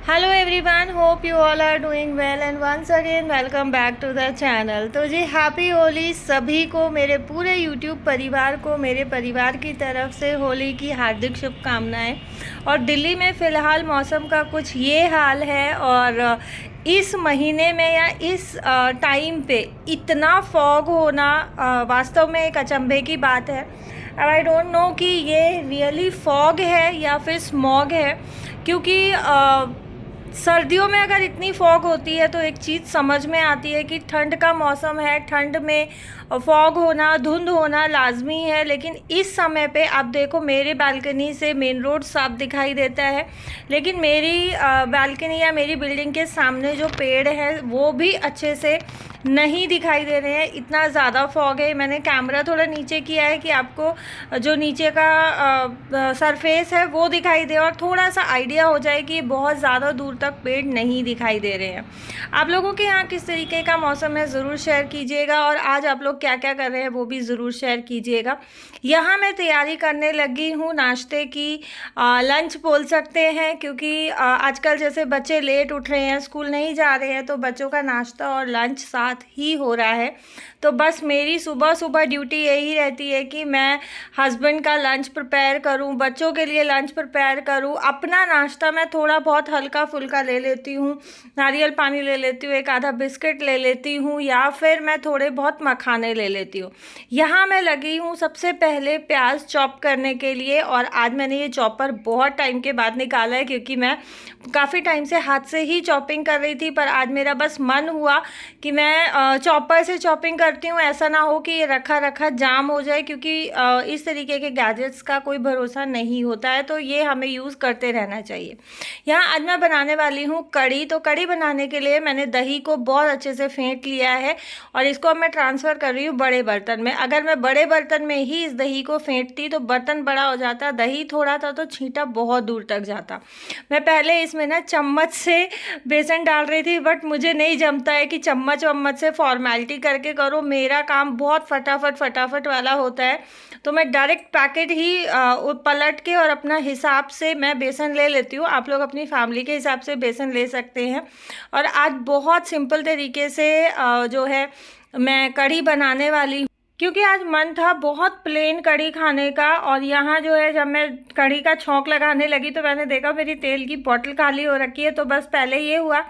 Hello everyone, hope you all are doing well and once again welcome back to the channel. तो जी happy Holi सभी को, मेरे पूरे यूट्यूब परिवार को मेरे परिवार की तरफ से होली की हार्दिक शुभकामनाएं। और दिल्ली में फ़िलहाल मौसम का कुछ ये हाल है और इस महीने में या इस टाइम पे इतना फॉग होना वास्तव में एक अचंभे की बात है। अब आई डोंट नो कि ये रियली फॉग है या फिर स्मॉग है, क्योंकि सर्दियों में अगर इतनी फॉग होती है तो एक चीज़ समझ में आती है कि ठंड का मौसम है, ठंड में फॉग होना, धुंध होना लाजमी है। लेकिन इस समय पे आप देखो, मेरे बालकनी से मेन रोड साफ दिखाई देता है, लेकिन मेरी बालकनी या मेरी बिल्डिंग के सामने जो पेड़ है वो भी अच्छे से नहीं दिखाई दे रहे हैं, इतना ज़्यादा फॉग है। मैंने कैमरा थोड़ा नीचे किया है कि आपको जो नीचे का सरफेस है वो दिखाई दे और थोड़ा सा आइडिया हो जाए कि बहुत ज़्यादा दूर तक पेड़ नहीं दिखाई दे रहे हैं। आप लोगों के यहाँ किस तरीके का मौसम है ज़रूर शेयर कीजिएगा, और आज आप लोग क्या क्या कर रहे हैं वो भी ज़रूर शेयर कीजिएगा। यहाँ मैं तैयारी करने लगी हूँ नाश्ते की, लंच बोल सकते हैं, क्योंकि आजकल जैसे बच्चे लेट उठ रहे हैं, स्कूल नहीं जा रहे हैं, तो बच्चों का नाश्ता और लंच साथ ही हो रहा है। तो बस मेरी सुबह सुबह ड्यूटी यही रहती है कि मैं हस्बैंड का लंच प्रिपेयर करूं, बच्चों के लिए लंच प्रिपेयर करूं, अपना नाश्ता मैं थोड़ा बहुत हल्का फुल्का ले लेती हूं, नारियल पानी ले लेती हूं, एक आधा बिस्किट ले लेती हूं, या फिर मैं थोड़े बहुत मखाने ले लेती हूं। यहाँ मैं लगी हूँ सबसे पहले प्याज चॉप करने के लिए, और आज मैंने ये चॉपर बहुत टाइम के बाद निकाला है, क्योंकि मैं काफ़ी टाइम से हाथ से ही चॉपिंग कर रही थी। पर आज मेरा बस मन हुआ कि मैं चॉपर से चॉपिंग करती हूँ, ऐसा ना हो कि ये रखा रखा जाम हो जाए, क्योंकि इस तरीके के गैजेट्स का कोई भरोसा नहीं होता है, तो ये हमें यूज़ करते रहना चाहिए। यहाँ आज मैं बनाने वाली हूँ कढ़ी। तो कढ़ी बनाने के लिए मैंने दही को बहुत अच्छे से फेंट लिया है, और इसको अब मैं ट्रांसफ़र कर रही हूँ बड़े बर्तन में। अगर मैं बड़े बर्तन में ही इस दही को फेंटती तो बर्तन बड़ा हो जाता, दही थोड़ा था तो छींटा बहुत दूर तक जाता। मैं पहले इसमें ना चम्मच से बेसन डाल रही थी, बट मुझे नहीं जमता है कि चम्मच वम्मच से फॉर्मेलिटी करके करो। मेरा काम बहुत फटाफट वाला होता है, तो मैं डायरेक्ट पैकेट ही पलट के और अपना हिसाब से मैं बेसन ले लेती हूँ। आप लोग अपनी फैमिली के हिसाब से बेसन ले सकते हैं। और आज बहुत सिंपल तरीके से जो है मैं कढ़ी बनाने वाली हूँ, क्योंकि आज मन था बहुत प्लेन कढ़ी खाने का। और यहाँ जो है, जब मैं कढ़ी का छौंक लगाने लगी तो मैंने देखा मेरी तेल की बोतल खाली हो रखी है। तो बस पहले ये हुआ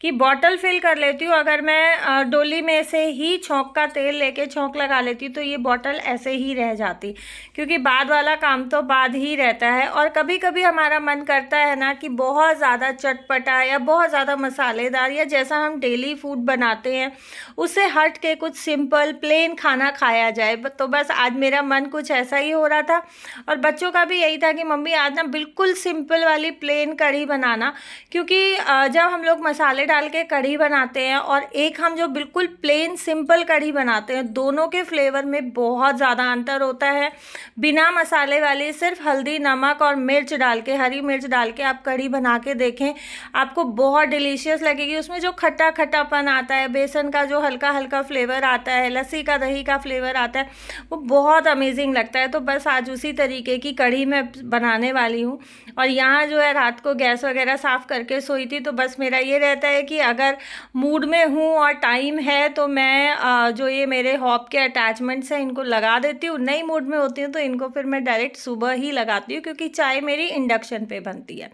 कि बोतल फिल कर लेती हूँ। अगर मैं डोली में से ही छौंक का तेल लेके छौंक लगा लेती तो ये बोतल ऐसे ही रह जाती, क्योंकि बाद वाला काम तो बाद ही रहता है। और कभी कभी हमारा मन करता है ना कि बहुत ज़्यादा चटपटा या बहुत ज़्यादा मसालेदार, या जैसा हम डेली फूड बनाते हैं उससे हट के कुछ सिंपल प्लेन खाना खाया जाए। तो बस आज मेरा मन कुछ ऐसा ही हो रहा था, और बच्चों का भी यही था कि मम्मी आज ना बिल्कुल सिंपल वाली प्लेन कढ़ी बनाना। क्योंकि जब हम लोग मसाले डाल के कढ़ी बनाते हैं और एक हम जो बिल्कुल प्लेन सिंपल कढ़ी बनाते हैं, दोनों के फ्लेवर में बहुत ज़्यादा अंतर होता है। बिना मसाले वाली सिर्फ हल्दी, नमक और मिर्च डाल के, हरी मिर्च डाल के आप कढ़ी बना के देखें, आपको बहुत डिलीशियस लगेगी। उसमें जो खट्टा खट्टापन आता है, बेसन का जो हल्का हल्का फ्लेवर आता है, लस्सी का, दही का फ्लेवर आता है, वो बहुत अमेजिंग लगता है। तो बस आज उसी तरीके की कढ़ी मैं बनाने वाली हूँ। और यहाँ जो है रात को गैस वगैरह साफ़ करके सोई थी, तो बस मेरा ये रहता है कि अगर मूड में हूँ और टाइम है तो मैं जो ये मेरे हॉब के अटैचमेंट्स हैं इनको लगा देती हूँ। नई मूड में होती हूँ तो इनको फिर मैं डायरेक्ट सुबह ही लगाती हूँ, क्योंकि चाय मेरी इंडक्शन पे बनती है।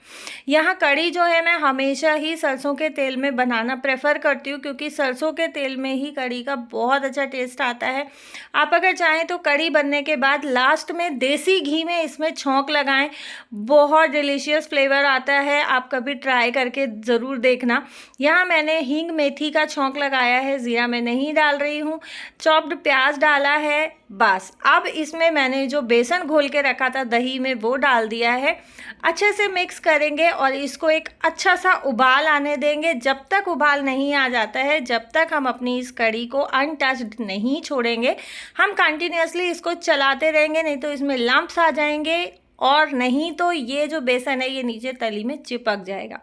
यहाँ कढ़ी जो है मैं हमेशा ही सरसों के तेल में बनाना प्रेफर करती हूँ, क्योंकि सरसों के तेल में ही कढ़ी का बहुत अच्छा टेस्ट आता है। आप अगर चाहें तो कढ़ी बनने के बाद लास्ट में देसी घी में इसमें छौंक लगाएं, बहुत डिलीशियस फ्लेवर आता है। आप कभी ट्राई करके ज़रूर देखना। यहाँ मैंने हींग मेथी का छौंक लगाया है, ज़ीरा मैं नहीं डाल रही हूँ, चॉप्ड प्याज डाला है बस। अब इसमें मैंने जो बेसन घोल के रखा था दही में वो डाल दिया है, अच्छे से मिक्स करेंगे और इसको एक अच्छा सा उबाल आने देंगे। जब तक उबाल नहीं आ जाता है, जब तक हम अपनी इस कढ़ी को अनटच्ड नहीं छोड़ेंगे। हम कंटिन्यूसली इसको चलाते रहेंगे, नहीं तो इसमें लम्प्स आ जाएंगे और नहीं तो ये जो बेसन है ये नीचे तली में चिपक जाएगा।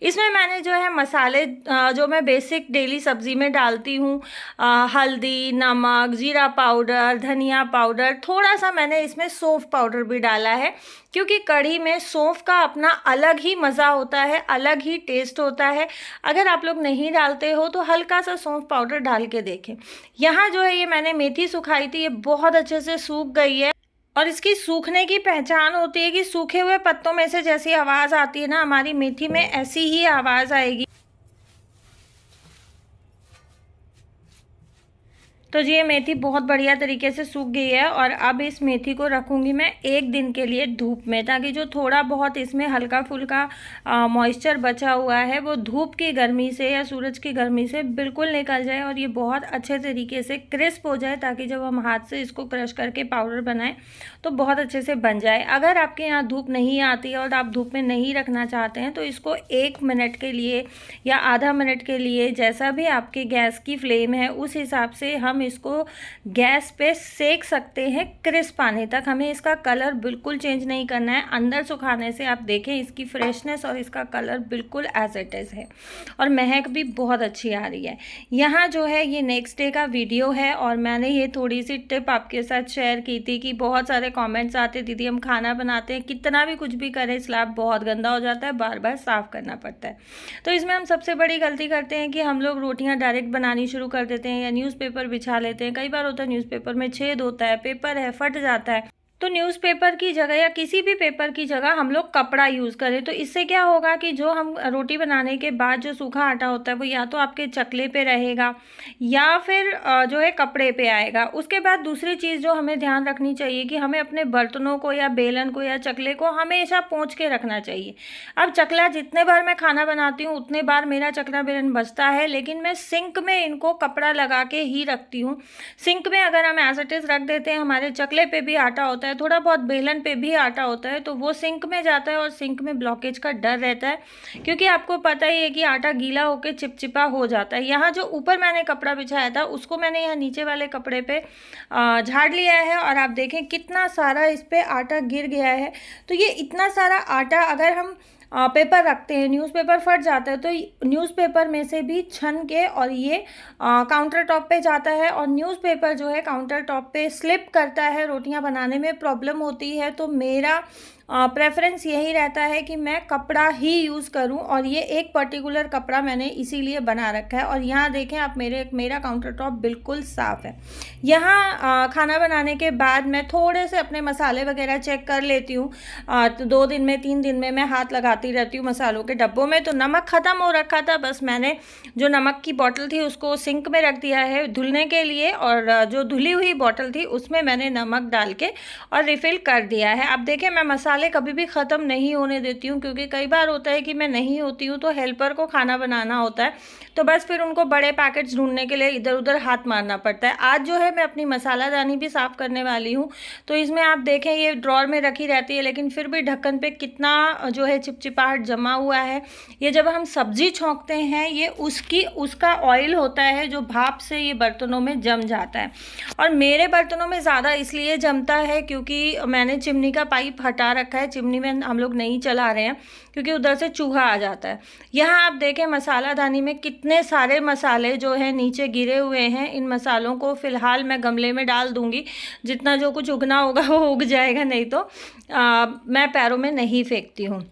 इसमें मैंने जो है मसाले जो मैं बेसिक डेली सब्ज़ी में डालती हूँ, हल्दी, नमक, जीरा पाउडर, धनिया पाउडर, थोड़ा सा मैंने इसमें सौंफ पाउडर भी डाला है, क्योंकि कढ़ी में सौंफ का अपना अलग ही मज़ा होता है, अलग ही टेस्ट होता है। अगर आप लोग नहीं डालते हो तो हल्का सा सौंफ पाउडर डाल के देखें। यहाँ जो है ये मैंने मेथी सुखाई थी, ये बहुत अच्छे से सूख गई है। और इसकी सूखने की पहचान होती है कि सूखे हुए पत्तों में से जैसी आवाज़ आती है ना, हमारी मेथी में ऐसी ही आवाज़ आएगी। तो जी ये मेथी बहुत बढ़िया तरीके से सूख गई है और अब इस मेथी को रखूँगी मैं 1 दिन के लिए धूप में, ताकि जो थोड़ा बहुत इसमें हल्का फुल्का मॉइस्चर बचा हुआ है वो धूप की गर्मी से या सूरज की गर्मी से बिल्कुल निकल जाए और ये बहुत अच्छे तरीके से क्रिस्प हो जाए, ताकि जब हम हाथ से इसको क्रश करके पाउडर बनाएं तो बहुत अच्छे से बन जाए। अगर आपके यहाँ धूप नहीं आती है और आप धूप में नहीं रखना चाहते हैं तो इसको 1 मिनट के लिए या आधा मिनट के लिए, जैसा भी आपके गैस की फ्लेम है उस हिसाब से हम इसको गैस पे सेक सकते हैं क्रिस्प आने तक। हमें इसका कलर बिल्कुल चेंज नहीं करना है। अंदर सुखाने से आप देखें इसकी फ्रेशनेस और इसका कलर बिल्कुल एज इट इज़ है और महक भी बहुत अच्छी आ रही है। यहाँ जो है ये नेक्स्ट डे का वीडियो है और मैंने ये थोड़ी सी टिप आपके साथ शेयर की थी कि बहुत सारे कमेंट्स आते, दीदी हम खाना बनाते हैं कितना भी कुछ भी करें स्लैब बहुत गंदा हो जाता है, बार बार साफ़ करना पड़ता है। तो इसमें हम सबसे बड़ी गलती करते हैं कि हम लोग रोटियाँ डायरेक्ट बनानी शुरू कर देते हैं या न्यूज़पेपर बिछा लेते हैं। कई बार होता है न्यूज़पेपर में छेद होता है, पेपर है फट जाता है, तो न्यूज़पेपर की जगह या किसी भी पेपर की जगह हम लोग कपड़ा यूज़ करें। तो इससे क्या होगा कि जो हम रोटी बनाने के बाद जो सूखा आटा होता है वो या तो आपके चकले पे रहेगा या फिर जो है कपड़े पे आएगा। उसके बाद दूसरी चीज़ जो हमें ध्यान रखनी चाहिए कि हमें अपने बर्तनों को या बेलन को या चकले को हमेशा पोंछ के रखना चाहिए। अब चकला जितने बार मैं खाना बनाती हूँ उतने बार मेरा चकला बेलन बचता है, लेकिन मैं सिंक में इनको कपड़ा लगा के ही रखती हूँ। सिंक में अगर हम एज इट इज़ रख देते हैं, हमारे चकले पे भी आटा होता है, थोड़ा बहुत बेलन पे भी आटा होता है, तो वो सिंक में जाता है और सिंक में ब्लॉकेज का डर रहता है, क्योंकि आपको पता ही है कि आटा गीला होकर चिपचिपा हो जाता है। यहाँ जो ऊपर मैंने कपड़ा बिछाया था उसको मैंने यहाँ नीचे वाले कपड़े पे झाड़ लिया है और आप देखें कितना सारा इस पर आटा गिर गया है। तो ये इतना सारा आटा अगर हम पेपर रखते हैं, न्यूज़पेपर फट जाता है तो न्यूज़पेपर में से भी छन के और ये काउंटर टॉप पे जाता है और न्यूज़पेपर जो है काउंटर टॉप पे स्लिप करता है, रोटियां बनाने में प्रॉब्लम होती है। तो मेरा प्रेफरेंस यही रहता है कि मैं कपड़ा ही यूज़ करूं और ये एक पर्टिकुलर कपड़ा मैंने इसीलिए बना रखा है। और यहाँ देखें आप मेरा काउंटर टॉप बिल्कुल साफ़ है। यहाँ खाना बनाने के बाद मैं थोड़े से अपने मसाले वगैरह चेक कर लेती हूँ। तो 2 दिन में 3 दिन में मैं हाथ लगाती रहती हूँ मसालों के डब्बों में। तो नमक ख़त्म हो रखा था, बस मैंने जो नमक की बॉटल थी उसको सिंक में रख दिया है धुलने के लिए और जो धुली हुई बॉटल थी उसमें मैंने नमक डाल के और रिफ़िल कर दिया है। अब देखें मैं मसाले कभी भी ख़त्म नहीं होने देती हूँ, क्योंकि कई बार होता है कि मैं नहीं होती हूँ तो हेल्पर को खाना बनाना होता है, तो बस फिर उनको बड़े पैकेट्स ढूंढने के लिए इधर उधर हाथ मारना पड़ता है। आज जो है मैं अपनी मसालादानी भी साफ़ करने वाली हूँ। तो इसमें आप देखें ये ड्रॉर में रखी रहती है, लेकिन फिर भी ढक्कन पे कितना जो है चिपचिपाहट जमा हुआ है। ये जब हम सब्जी छौंकते हैं ये उसका ऑयल होता है जो भाप से ये बर्तनों में जम जाता है। और मेरे बर्तनों में ज़्यादा इसलिए जमता है क्योंकि मैंने चिमनी का पाइप हटा रखा है, चिमनी में हम लोग नहीं चला रहे हैं क्योंकि उधर से चूहा आ जाता है। यहाँ आप देखें मसालादानी में कितने सारे मसाले जो है नीचे गिरे हुए हैं। इन मसालों को फ़िलहाल मैं गमले में डाल दूँगी, जितना जो कुछ उगना होगा वो उग जाएगा, नहीं तो मैं पैरों में नहीं फेंकती हूँ।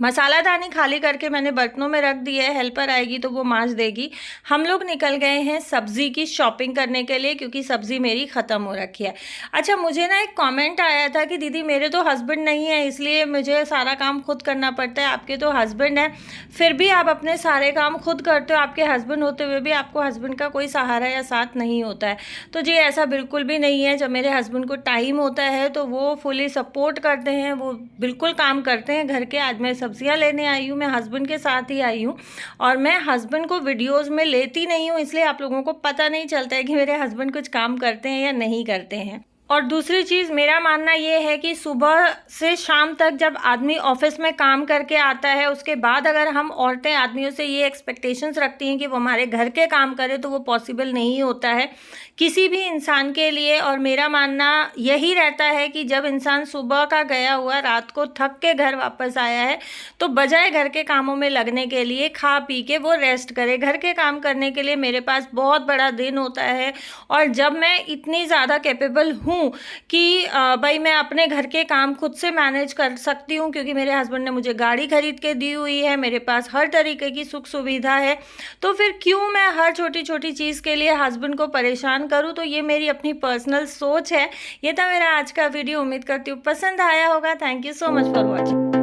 मसालादानी खाली करके मैंने बर्तनों में रख दी है, हेल्पर आएगी तो वो मांज देगी। हम लोग निकल गए हैं सब्ज़ी की शॉपिंग करने के लिए, क्योंकि सब्ज़ी मेरी ख़त्म हो रखी है। अच्छा, मुझे ना एक कमेंट आया था कि दीदी मेरे तो हस्बैंड नहीं है इसलिए मुझे सारा काम खुद करना पड़ता है। आपके तो हस्बैंड है, फिर भी आप अपने सारे काम खुद करते हो। आपके हस्बैंड होते हुए भी आपको हस्बैंड का कोई सहारा या साथ नहीं होता है। तो जी ऐसा बिल्कुल भी नहीं है। जब मेरे हस्बैंड को टाइम होता है तो वो फुली सपोर्ट करते हैं, वो बिल्कुल काम करते हैं घर के। आज मैं सब्जियां लेने आई हूँ, मैं हस्बैंड के साथ ही आई हूँ और मैं हस्बैंड को वीडियोस में लेती नहीं हूँ, इसलिए आप लोगों को पता नहीं चलता है कि मेरे हस्बैंड कुछ काम करते हैं या नहीं करते हैं। और दूसरी चीज़ मेरा मानना ये है कि सुबह से शाम तक जब आदमी ऑफिस में काम करके आता है, उसके बाद अगर हम औरतें आदमियों से ये एक्सपेक्टेशंस रखती हैं कि वो हमारे घर के काम करें, तो वो पॉसिबल नहीं होता है किसी भी इंसान के लिए। और मेरा मानना यही रहता है कि जब इंसान सुबह का गया हुआ रात को थक के घर वापस आया है, तो बजाय घर के कामों में लगने के लिए खा पी के वो रेस्ट करे। घर के काम करने के लिए मेरे पास बहुत बड़ा दिन होता है, और जब मैं इतनी ज़्यादा कैपेबल हूँ कि भाई मैं अपने घर के काम खुद से मैनेज कर सकती हूँ, क्योंकि मेरे हस्बैंड ने मुझे गाड़ी खरीद के दी हुई है, मेरे पास हर तरीके की सुख सुविधा है, तो फिर क्यों मैं हर छोटी छोटी चीज़ के लिए हस्बैंड को परेशान करूँ। तो ये मेरी अपनी पर्सनल सोच है। ये था मेरा आज का वीडियो। उम्मीद करती हूँ पसंद आया होगा। Thank you so much for watching.